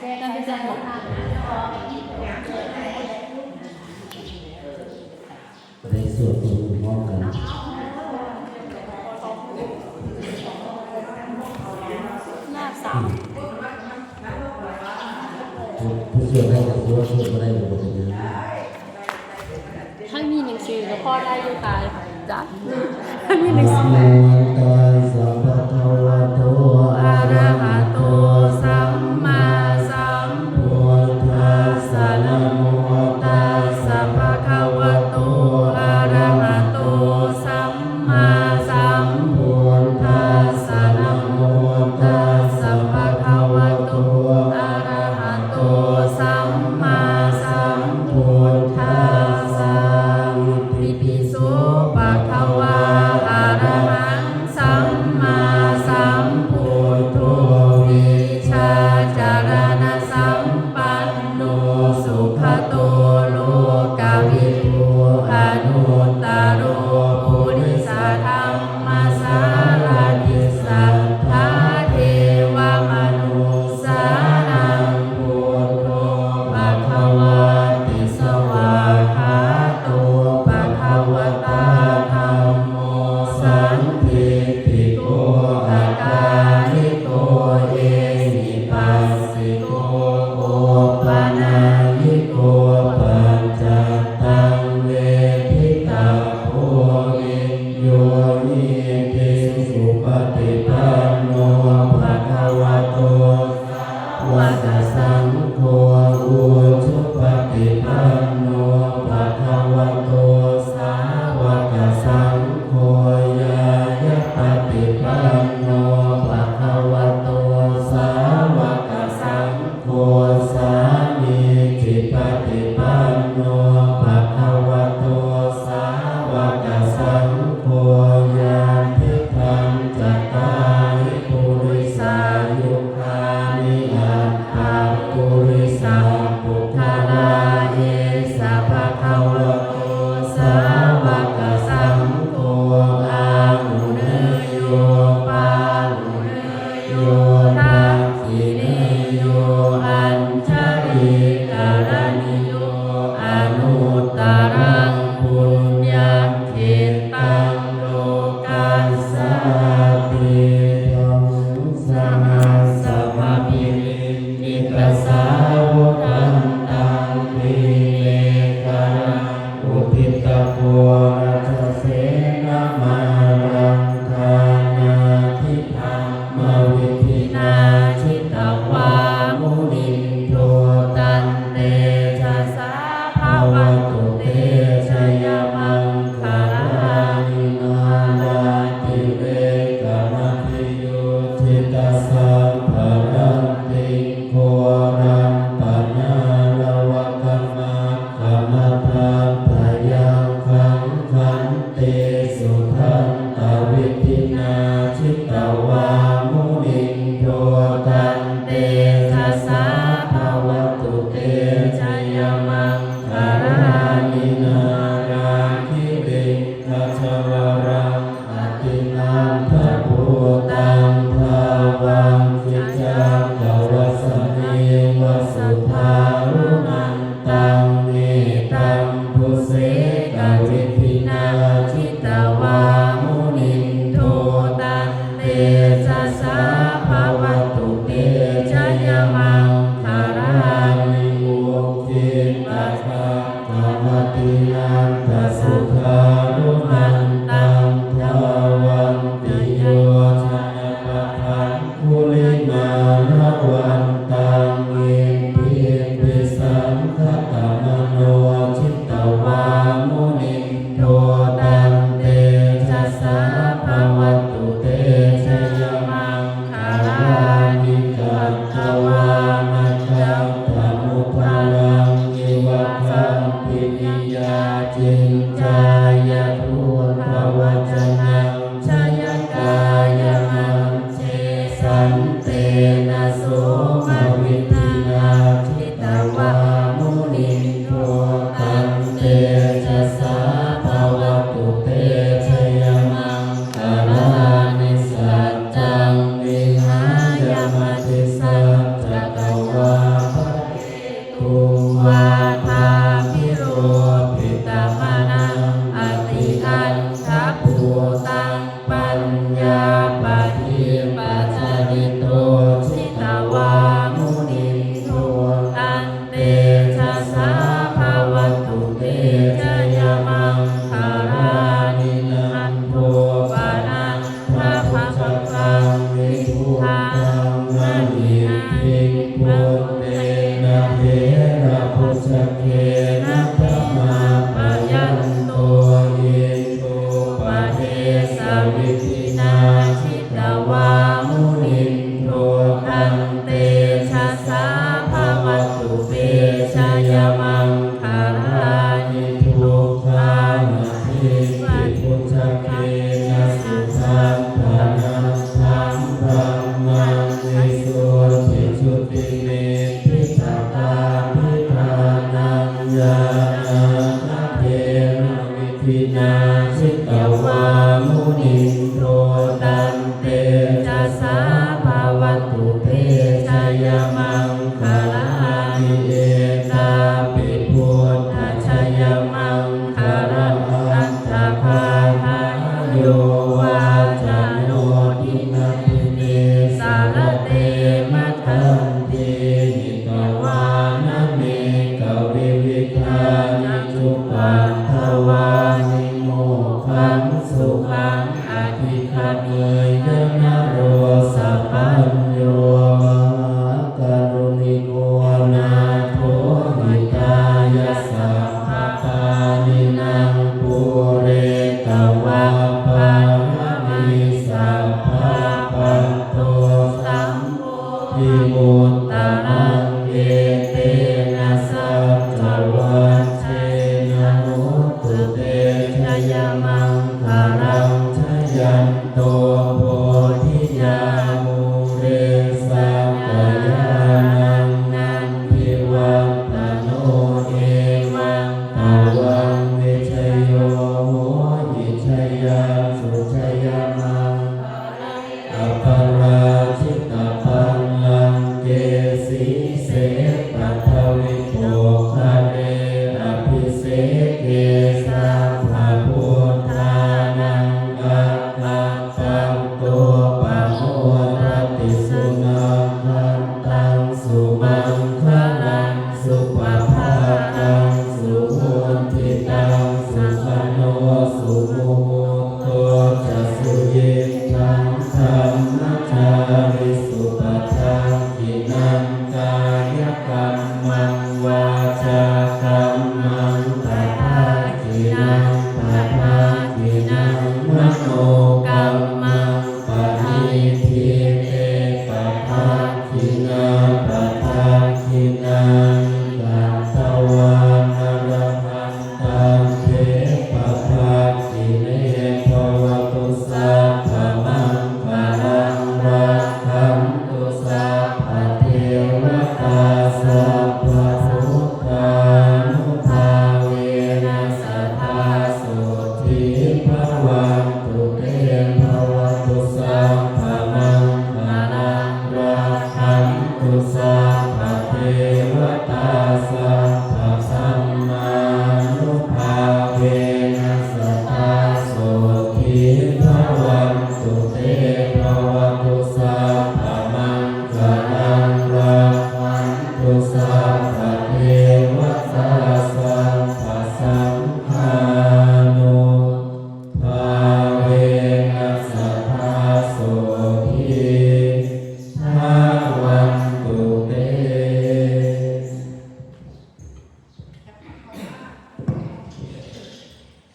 นั่นเป็นการบอกทางในส่วนตัวพร้อมกันหน้าสามผู้ช่วยได้กับผู้ช่วยไม่ได้หมดเลยนะถ้ามีหนังสือก็พอได้อยู่ค่ะจ้ะถ้ามีหนังสือ ตัสสะภะคะวะโตอะระหะโตสัมมาสัมพุทธัสสะนะโมตัสสะภะคะวะโตอะระหะโตสัมมาสัมพุทธัสสะนะโมตัสสะภะคะวะโตอะระหะโตสัมมาสัมพุทธัสสะอิติปิโสภะคะวะอะระหังสัมมาสัมพุทโธวิชาจารณสัมปันโนสุขโตโลกวิทูอนุตตโรปุริสธรรมสารติสัทธาเทวมนุสสานังพุทโธภะคะวะติสวากขาโตภะคะวะตาธัมโมสันทิฏฐิโกอาการิโกเอหิปัสสิโกโอปะนายิโกปัญจตังเวทิตาโพวิญโยนิติสุปฏิปันโนภะคะวะโตวัดสังโฆอุชุปฏิปันโนภะคะวะโตสาวกสังโฆญาญาปฏิปันโนภะคะวะโตสาวกสังโฆสามีจิปฏิปันโนภะคะวะโตสาวกสังโฆญาณิธังจัตตาริปุริสายุคานิอัตถาปุริสาปุถะลาเยสะภะคะวะโตสาวกสังโฆอาหุเนโยปาหุเนโยทักขิเนโยอัญชริกรณิโยอนุตตรังปุญญเขตังโลกัสสาติธัมสหัสสะภะพิรินิกสาวกังตังปิเลกรังอุทิตโกรัชเสนามารังคานาทิธัมมวิธินาชิตวามุนิโตตันเตชะสาภวตุเตชะยมังคารานินาลาติเวกนาทิโยจิตาสัมภรันติโครัมปนาลวะกัมมะกัมมะทาพยังขังขันเตสุทันตวิธินาชิตวามุนิโตตันเตชะสาภวตุเตชะยมังคารานินาราคิริคัชวรังอตินันทภูตังภาวังจิจังกวัสมิวสุภารุนันตังเมตังพุเสกวิธินาชิตวามุนิโตตันเตชะสาภวตุเตชะยมังคารานิมุขิปัสสะกามติยันตสุขารุนันตังทาวันติโยชนะปะทังคุลิมาระวันตังเอปิปิสังคตมโนชิตวามุนิโตตันเตชะสาภวตุเตชะยมังคารานิกัตถวานัจจังธนุภาลังยิวะคัมปินิยาจินจายทุภวจนังชยกายมังเชสันเตนะโสมวิธินาชิตวามุนิโตตันเตชะสาภวตุเตชะยมังคารานิสัจจังวิหายมติสัจจตวา พันเตชะสาภะวัตตุเปชายมังคารานิทุกขานาทิปิพุทธเกนะสุขังธานังธัมมังมังวิสุทธิชุติเมพิจตาพิธานังญาณทัพเพนะวิธินาชิตวามุนิโตตันเตจัสสาภาวัตตุเตชยมังคาลานิเอตาปิพุทธชยมังคาลาอัตถภาทายโยวาจโนทินาทิเนสารเตมัทธันติหิตวานะเมกวิวิคานิจุปัฏฐวานิโมขังสุขังอธิคเนยนะโรสัพพัญโยมหากรุณิโกนาโถหิตายะสัพพปานินังปุเรตวะปาระมิสัพพะปัตโตสัมโพธิมุตตะรังเอเต